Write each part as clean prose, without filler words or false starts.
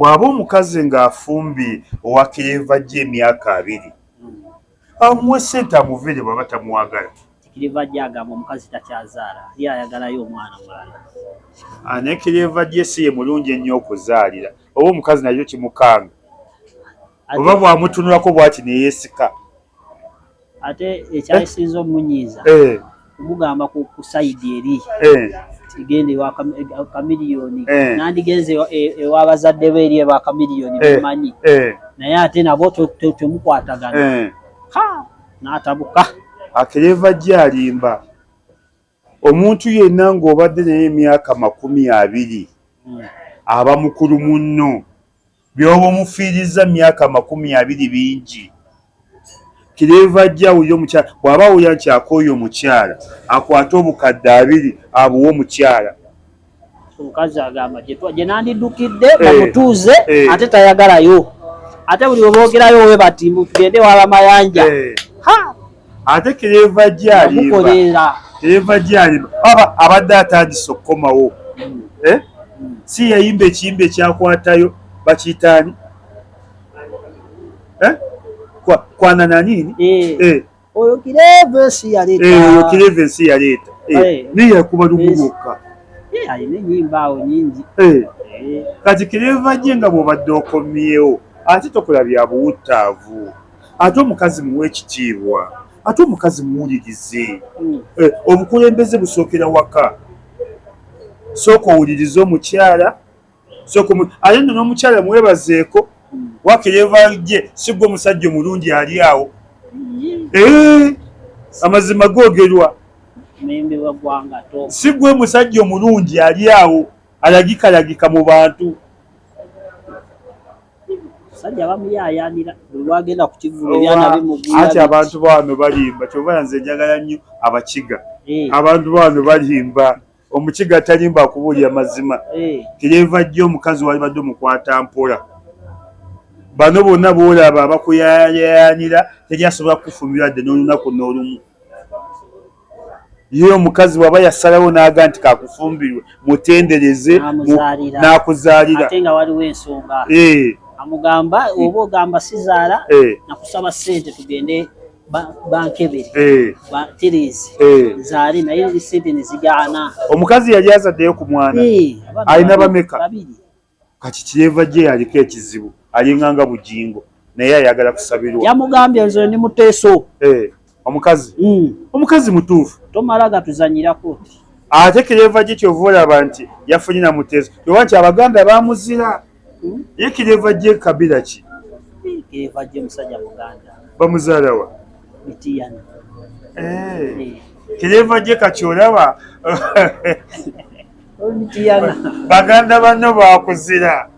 bw'aba omukazi ng'afumbye owa Kireva gye emyaka 2 amuwe ssente amuviire bw'aba tamwagala. Kireva gye agamba omukazi takyazaala ye ayagalayo omwana mulala. Ne Kireva gye si ye mulungi ennyo okuzaalira oba omukazi nayo kimukanga oba bw'amutunulako bw'ati ne yeesika. Ate ekyasinza omunyiiza kumugamba ku sayidi eri kigende ewa Kamiliyoni nandigenze ew'abazadde be eri eba Kamiliyoni bamanyi naye ate nabo temukwatagana n'atabuka. Kireva gye alimba omuntu yenna ng'obadde naye emyaka 20 aba mukulu munno by'oba omufiiriza myaka 20 bingi. Kireva gye awulira omukyala bw'aba awulira nti akooye omukyala akwate obukadde 2 abuwe omukyala. Omukazi agamba gye nandiddukidde bamutuuze ate tayagalayo ate buli oboogerayo we bati tugende waba mayanja. Ate Kireva gye alimba abadde atandise okukomawo si yayimba ekiyimba ekyakwatayo bakiyitaani kwanana nini oyo Kireva ensi yaleeta naye yakuba lugubokka alina ennyimba awo nyingi. Kati Kireva gye nga bw'obadde okomyewo ate tokola bya buwuttaavu ate omukazi muwe ekitiibwa ate omukazi muwulirize. Obukulembeze busookera waka sooka owulirize omukyala ate nno n'omukyala mwebazeeko wa Kireva gye si gwe omusajja omulungi ali awo. Amazima googerwa si gwe musajja omulungi ali awo alagikalagika mu bantu. Sajja bamuyayanira lwagenda ku kivulo byana bimugula. Ati abantu bano balimba kyova nze njagala nnyo abakiga. Abantu bano balimba omukiga talimba akubulya mazima. Kireva gye omukazi wali badde omukwata mpola. Bano bonna boolaba abakuyayanira teryasobola kufumbirwa dde n'olunaku n'olumu. Ye omukazi waba yasalawo n'aga nti kakufumbirwe mutendereze n'akuzaalira. Ate nga waliwo ensonga. Amugamba oba ogamba sizaala nakusaba ssente tugende bankebere baterezi zaali naye ssente ne zigaana. Omukazi yali azaddeyo ku mwana alina bameka. Kati Kireva gye yaliko ekizibu alinganga bujingo naye ayagala kusabirwa. Yamugambye nze ni muteeso. Omukazi mutuufu tomala gatuzanyirako. Ate Kireva gye kyova olaba nti yafunye na muteeso oba nti Abaganda bamuzira. Ye Kireva gye kabila ki? Kireva gye musajja Muganda. Bamuzaala wa? Mitiyana. Kireva gye kati olaba Mitiyana. Baganda banno bakuzira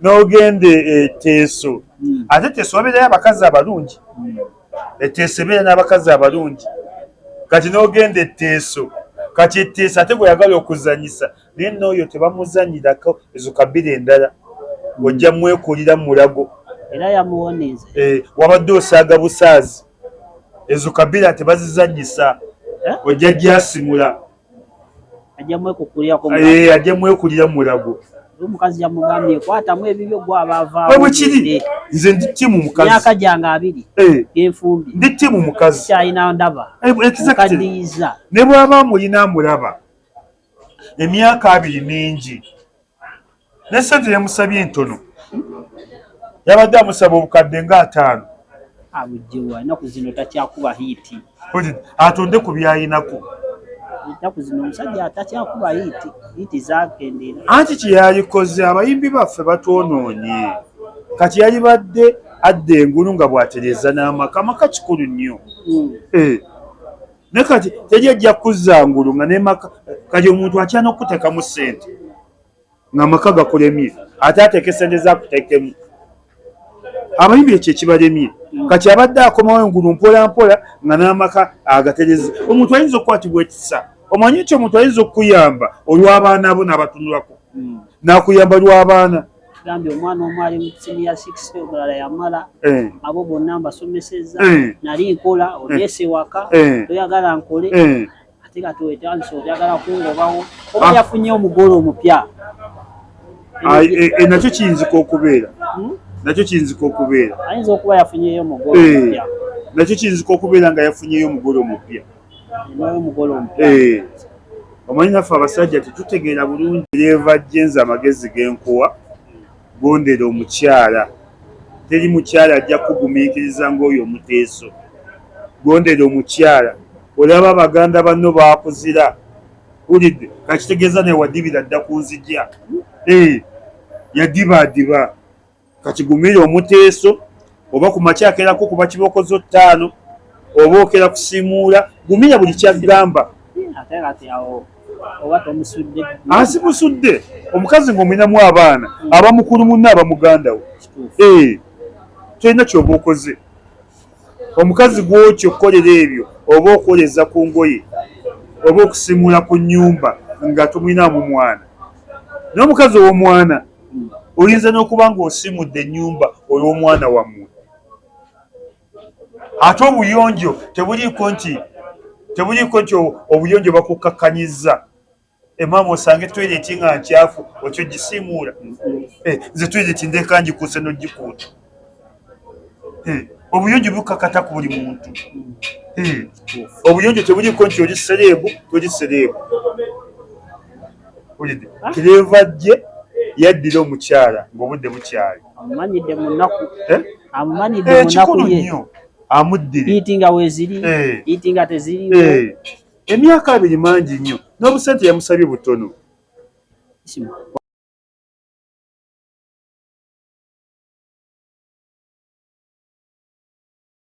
n'ogende Teeso. Ate Teeso wabeerayo abakazi abalungi. Teeso ebeera n'abakazi abalungi. Kati n'ogende Teeso. Kati Teeso ate bwe yagala okuzanyisa naye n'oyo tebamuzanyirako ezo kabila endala. Ojja mwekulira mu mulago. Era yamuwoneza. Wabadde osaaga busaazi. Ezo kabila tebazizanyisa. Ojja gyasimula. Ajja mwekulira mu mulago. Omukazi yamugambye kwatamu ebibyo gwa abavaawo. Bwe kiri nze ndi ttimu mukazi. Myaka gyange 2 enfumbi. Ndi ttimu mukazi. Kyayina ndaba. Kadiiza. Ne bw'aba mulina amulaba. Emyaka 2 mingi. Ne ssente yamusabye entono. Yabadde amusaba obukadde nga 5. Abujjewa ennaku zino takyakuba hiiti. Atonde ku byayinako. Ennaku zino omusajja atakyakuba hiiti zaakendera. Anti kye yalikoze abayimbi baffe batwonoonye. Kati yali badde adda engulu nga bw'atereeza n'amaka. Amaka kikulu nnyo. Ne kati tejjajja kuzza ngulu nga n'emaka kati omuntu akyana okuteekamu ssente. Ng'amaka gakulemye ate ateeke ssente zaakuteekemu. Abayimbi ekyo ekibalemye kati abadde akomawo engulu mpola mpola nga n'amaka agatereza. Omuntu ayinza okukwatibwa ekisa. Omanyi nti omuntu ayinza okukuyamba olw'abaana bo n'abatunulako n'akuyamba lw'abaana. Gambye omwana omu ali mu senior 6 omulala yamala abo bonna mbasomesezza nali nkola olyese waka toyagala nkole ate kati wetandise oyagala kungobawo oba yafunye omugole omupya nakyo kiyinzika okubeera nakyo kiyinzika okubeera ayinza okuba yafunyeyo omugole omupya nakyo kiyinzika okubeera nga yafunyeyo omugole omupya omanyi naffe abasajja tetutegeera bulungi leeva jenza amagezi g'enkuwa gondera omukyala teri mukyala ajja kugumiikiriza ng'oyo omuteeso gondera omukyala olaba abaganda banno baakuzira ulidde kakitegeeza naye wadibira dda ku nzija yadibaadiba kakigumire omuteeso oba ku makya akeerako kuba kibokozo 5 oba okera kusimuula gumira buli kyagamba asimusudde omukazi ng'omwinamu abaana aba mukulu munne aba muganda wo tolina kyoba okoze omukazi gw'otyo okukolera ebyo oba okwoleza ku ngoye oba okusimuula ku nnyumba nga tomwinamu mwana n'omukazi ow'omwana oyinza n'okuba ng'osimudde ennyumba olw'omwana wammwe ate obuyonjo tebuliiko nti obuyonjo bakukkakanyiza emaama osange toyireti nga nkyafu otyo gisimuula nze toyireti ndeeka ngikuuse n'ogikuuta obuyonjo bukakata ku buli muntu obuyonjo tebuliiko nti oli sereebu toli sereebu kireeva gye yaddira omukyala ng'obudde bukyali kikulu nnyo amuddire yiitinga weeziri yiitinga teziriiwo emyaka 2 mangi nnyo n'obusente yamusabye butono